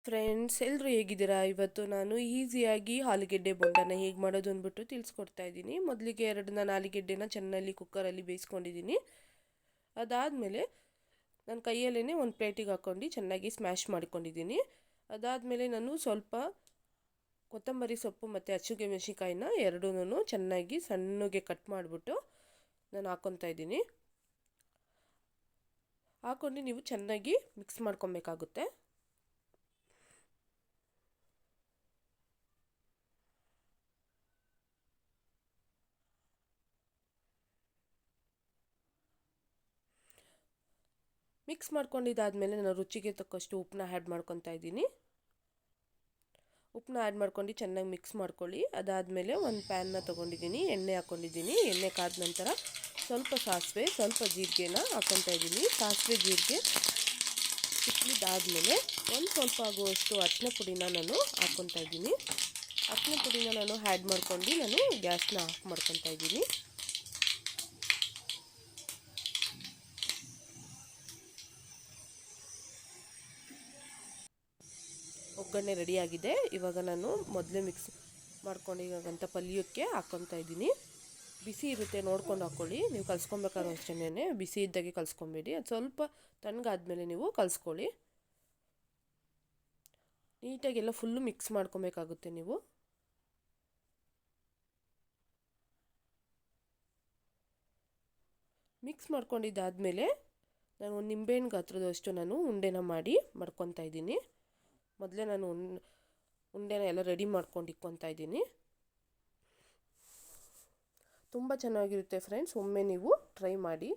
Friends ಎಲ್ಲರೂ ಹೇಗಿದ್ದೀರಾ? ಇವತ್ತು ನಾನು ಈಸಿಯಾಗಿ ಆಲೂಗೆಡ್ಡೆ ಬೋಂಡನ ಹೇಗೆ ಮಾಡೋದು ಅಂದ್ಬಿಟ್ಟು ತಿಳಿಸ್ಕೊಡ್ತಾ ಇದ್ದೀನಿ. ಮೊದಲಿಗೆ ನಾನು ಆಲೂಗೆಡ್ಡೆನ ಚೆನ್ನಾಗಿ ಕುಕ್ಕರಲ್ಲಿ ಬೇಯಿಸ್ಕೊಂಡಿದ್ದೀನಿ. ಅದಾದಮೇಲೆ ನಾನು ಕೈಯಲ್ಲೇ ಒಂದು ಪ್ಲೇಟಿಗೆ ಹಾಕ್ಕೊಂಡು ಚೆನ್ನಾಗಿ ಸ್ಮ್ಯಾಶ್ ಮಾಡ್ಕೊಂಡಿದ್ದೀನಿ. ಅದಾದಮೇಲೆ ನಾನು ಸ್ವಲ್ಪ ಕೊತ್ತಂಬರಿ ಸೊಪ್ಪು ಮತ್ತು ಹಸಿಗೆ ಮೆಣಸಿನ್ಕಾಯಿನ ಎರಡೂ ಚೆನ್ನಾಗಿ ಸಣ್ಣಗೆ ಕಟ್ ಮಾಡಿಬಿಟ್ಟು ನಾನು ಹಾಕ್ಕೊತಾ ಇದ್ದೀನಿ. ಹಾಕ್ಕೊಂಡು ನೀವು ಚೆನ್ನಾಗಿ ಮಿಕ್ಸ್ ಮಾಡ್ಕೊಬೇಕಾಗುತ್ತೆ. ಮಿಕ್ಸ್ ಮಾಡ್ಕೊಂಡಿದ್ದಾದಮೇಲೆ ನಾನು ರುಚಿಗೆ ತಕ್ಕಷ್ಟು ಉಪ್ಪನ್ನ ಆ್ಯಡ್ ಮಾಡ್ಕೊತಾ ಇದ್ದೀನಿ. ಉಪ್ಪನ್ನ ಆ್ಯಡ್ ಮಾಡ್ಕೊಂಡು ಚೆನ್ನಾಗಿ ಮಿಕ್ಸ್ ಮಾಡ್ಕೊಳ್ಳಿ. ಅದಾದಮೇಲೆ ಒಂದು ಪ್ಯಾನ್ನ ತೊಗೊಂಡಿದ್ದೀನಿ, ಎಣ್ಣೆ ಹಾಕ್ಕೊಂಡಿದ್ದೀನಿ. ಎಣ್ಣೆ ಕಾದ ನಂತರ ಸ್ವಲ್ಪ ಸಾಸಿವೆ, ಸ್ವಲ್ಪ ಜೀರಿಗೆನ ಹಾಕ್ಕೊತಾ ಇದ್ದೀನಿ. ಸಾಸಿವೆ ಜೀರಿಗೆ ಸಿಕ್ಕಿದಾದಮೇಲೆ ಒಂದು ಸ್ವಲ್ಪ ಆಗುವಷ್ಟು ಅರಿಶಿನ ಪುಡಿನ ನಾನು ಹಾಕ್ಕೊತಾ ಇದ್ದೀನಿ. ಅರಿಶಿನ ಪುಡಿನ ನಾನು ಆ್ಯಡ್ ಮಾಡ್ಕೊಂಡು ನಾನು ಗ್ಯಾಸ್ನ ಆಫ್ ಮಾಡ್ಕೊತಾ ಇದ್ದೀನಿ. ಒಗ್ಗರಣೆ ರೆಡಿಯಾಗಿದೆ. ಇವಾಗ ನಾನು ಮೊದಲೇ ಮಿಕ್ಸ್ ಮಾಡ್ಕೊಂಡಿರೋಂಥ ಪಲ್ಯಕ್ಕೆ ಹಾಕ್ಕೊತಾ ಇದ್ದೀನಿ. ಬಿಸಿ ಇರುತ್ತೆ ನೋಡ್ಕೊಂಡು ಹಾಕ್ಕೊಳ್ಳಿ. ನೀವು ಕಲಿಸ್ಕೊಬೇಕಾದ್ರೂ ಅಷ್ಟೇ ಬಿಸಿ ಇದ್ದಾಗೆ ಕಲಿಸ್ಕೊಬೇಡಿ. ಅದು ಸ್ವಲ್ಪ ತಣ್ಣಗಾದ್ಮೇಲೆ ನೀವು ಕಲಿಸ್ಕೊಳ್ಳಿ. ನೀಟಾಗೆಲ್ಲ ಫುಲ್ಲು ಮಿಕ್ಸ್ ಮಾಡ್ಕೊಬೇಕಾಗುತ್ತೆ ನೀವು. ಮಿಕ್ಸ್ ಮಾಡ್ಕೊಂಡಿದ್ದಾದಮೇಲೆ ನಾನು ಒಂದು ನಿಂಬೆಹಣ್ಣು ಗಾತ್ರದಷ್ಟು ನಾನು ಉಂಡೆನ ಮಾಡ್ಕೊತಾ ಇದ್ದೀನಿ. ಮೊದಲೇ ನಾನು ಉಂಡೆನ ಎಲ್ಲ ರೆಡಿ ಮಾಡ್ಕೊಂಡು ಇಕ್ಕೊತಾ ಇದ್ದೀನಿ. ತುಂಬ ಚೆನ್ನಾಗಿರುತ್ತೆ ಫ್ರೆಂಡ್ಸ್, ಒಮ್ಮೆ ನೀವು ಟ್ರೈ ಮಾಡಿ.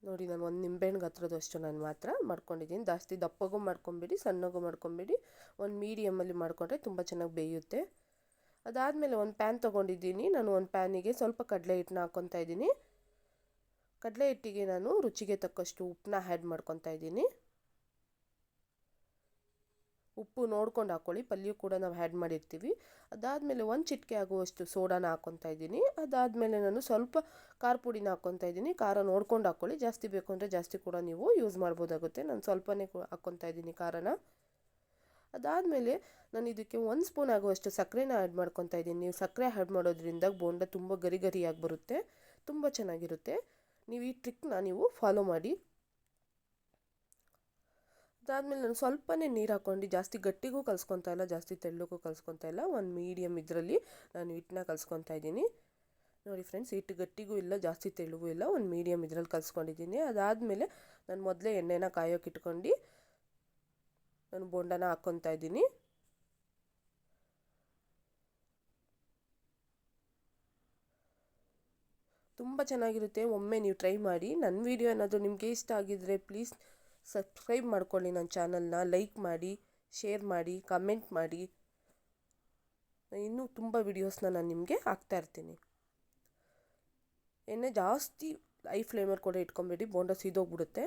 ನೋಡಿ, ನಾನು ಒಂದು ನಿಂಬೆಹಣ್ಣು ಗಾತ್ರದಷ್ಟು ನಾನು ಮಾತ್ರ ಮಾಡ್ಕೊಂಡಿದ್ದೀನಿ. ಜಾಸ್ತಿ ದಪ್ಪಗೂ ಮಾಡ್ಕೊಬೇಡಿ, ಸಣ್ಣಗೂ ಮಾಡ್ಕೊಬೇಡಿ. ಒಂದು ಮೀಡಿಯಮಲ್ಲಿ ಮಾಡಿಕೊಂಡ್ರೆ ತುಂಬ ಚೆನ್ನಾಗಿ ಬೇಯುತ್ತೆ. ಅದಾದಮೇಲೆ ಒಂದು ಪ್ಯಾನ್ ತೊಗೊಂಡಿದ್ದೀನಿ. ನಾನು ಒಂದು ಪ್ಯಾನಿಗೆ ಸ್ವಲ್ಪ ಕಡಲೆ ಹಿಟ್ಟನ್ನ ಹಾಕ್ಕೊತಾ ಇದ್ದೀನಿ. ಕಡಲೆ ಹಿಟ್ಟಿಗೆ ನಾನು ರುಚಿಗೆ ತಕ್ಕಷ್ಟು ಉಪ್ಪನ್ನ ಆ್ಯಡ್ ಮಾಡ್ಕೊತಾ ಇದ್ದೀನಿ. ಉಪ್ಪು ನೋಡ್ಕೊಂಡು ಹಾಕ್ಕೊಳ್ಳಿ, ಪಲ್ಯ ಕೂಡ ನಾವು ಆ್ಯಡ್ ಮಾಡಿರ್ತೀವಿ. ಅದಾದಮೇಲೆ ಒಂದು ಚಿಟಿಕೆ ಆಗುವಷ್ಟು ಸೋಡಾನ ಹಾಕ್ಕೊತಾ ಇದ್ದೀನಿ. ಅದಾದಮೇಲೆ ನಾನು ಸ್ವಲ್ಪ ಖಾರ ಪುಡಿನ ಹಾಕ್ಕೊತಾ ಇದ್ದೀನಿ. ಖಾರ ನೋಡ್ಕೊಂಡು ಹಾಕ್ಕೊಳ್ಳಿ, ಜಾಸ್ತಿ ಬೇಕು ಅಂದರೆ ಜಾಸ್ತಿ ಕೂಡ ನೀವು ಯೂಸ್ ಮಾಡ್ಬೋದಾಗುತ್ತೆ. ನಾನು ಸ್ವಲ್ಪನೇ ಹಾಕ್ಕೊತಾ ಇದ್ದೀನಿ ಖಾರನ. ಅದಾದಮೇಲೆ ನಾನು ಇದಕ್ಕೆ 1 ಸ್ಪೂನ್ ಆಗುವಷ್ಟು ಸಕ್ಕರೆನ ಆ್ಯಡ್ ಮಾಡ್ಕೊತಾ ಇದ್ದೀನಿ. ನೀವು ಸಕ್ಕರೆ ಆ್ಯಡ್ ಮಾಡೋದ್ರಿಂದ ಬೋಂಡ ತುಂಬ ಗರಿಯಾಗಿ ಬರುತ್ತೆ, ತುಂಬ ಚೆನ್ನಾಗಿರುತ್ತೆ. ನೀವು ಈ ಟ್ರಿಕ್ನ ನೀವು ಫಾಲೋ ಮಾಡಿ. ಅದಾದಮೇಲೆ ನಾನು ಸ್ವಲ್ಪನೇ ನೀರು ಹಾಕ್ಕೊಂಡು, ಜಾಸ್ತಿ ಗಟ್ಟಿಗೂ ಕಲಿಸ್ಕೊತಾ ಇಲ್ಲ, ಜಾಸ್ತಿ ತೆಳ್ಳಗೂ ಕಲಿಸ್ಕೊತಾ ಇಲ್ಲ, ಒಂದು ಮೀಡಿಯಮ್ ಇದರಲ್ಲಿ ನಾನು ಹಿಟ್ಟನ್ನ ಕಲಿಸ್ಕೊತಾ ಇದ್ದೀನಿ. ನೋಡಿ ಫ್ರೆಂಡ್ಸ್, ಹಿಟ್ಟು ಗಟ್ಟಿಗೂ ಇಲ್ಲ, ಜಾಸ್ತಿ ತೆಳ್ಳಗೂ ಇಲ್ಲ, ಒಂದು ಮೀಡಿಯಮ್ ಇದರಲ್ಲಿ ಕಲಿಸ್ಕೊಂಡಿದ್ದೀನಿ. ಅದಾದಮೇಲೆ ನಾನು ಮೊದಲೇ ಎಣ್ಣೆನ ಕಾಯೋಕೆ ಇಟ್ಕೊಂಡು ನಾನು ಬೋಂಡನ ಹಾಕ್ಕೊತಾ ಇದ್ದೀನಿ. ತುಂಬ ಚೆನ್ನಾಗಿರುತ್ತೆ, ಒಮ್ಮೆ ನೀವು ಟ್ರೈ ಮಾಡಿ. ನನ್ನ ವಿಡಿಯೋ ಏನಾದರೂ ನಿಮಗೆ ಇಷ್ಟ ಆಗಿದ್ದರೆ ಪ್ಲೀಸ್ ಸಬ್ಸ್ಕ್ರೈಬ್ ಮಾಡ್ಕೊಳ್ಳಿ, ನನ್ನ ಚಾನಲ್ನ ಲೈಕ್ ಮಾಡಿ, ಶೇರ್ ಮಾಡಿ, ಕಮೆಂಟ್ ಮಾಡಿ. ಇನ್ನೂ ತುಂಬ ವಿಡಿಯೋಸ್ನ ನಾನು ನಿಮಗೆ ಹಾಕ್ತಾಯಿರ್ತೀನಿ. ಎಣ್ಣೆ ಜಾಸ್ತಿ ಹೈ ಫ್ಲೇಮಲ್ಲಿ ಕೂಡ ಇಟ್ಕೊಬೇಡಿ, ಬೋಂಡ ಸೀದೋಗ್ಬಿಡುತ್ತೆ.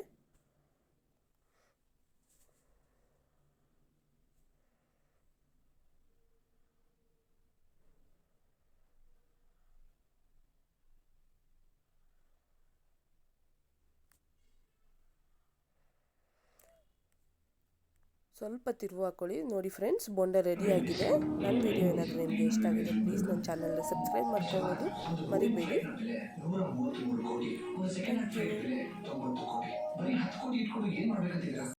ಸ್ವಲ್ಪ ತಿರುವು ಹಾಕ್ಕೊಳ್ಳಿ. ನೋಡಿ ಫ್ರೆಂಡ್ಸ್, ಬೋಂಡ ರೆಡಿಯಾಗಿದೆ. ನನ್ನ ವಿಡಿಯೋ ಏನಾದರೂ ನಿಮಗೆ ಇಷ್ಟ ಆಗಿದೆ ಪ್ಲೀಸ್ ನನ್ನ ಚಾನಲ್ನ ಸಬ್ಸ್ಕ್ರೈಬ್ ಮಾಡ್ಕೊಳ್ಳೋದು ಮರಿಬೇಡಿ. Thank you.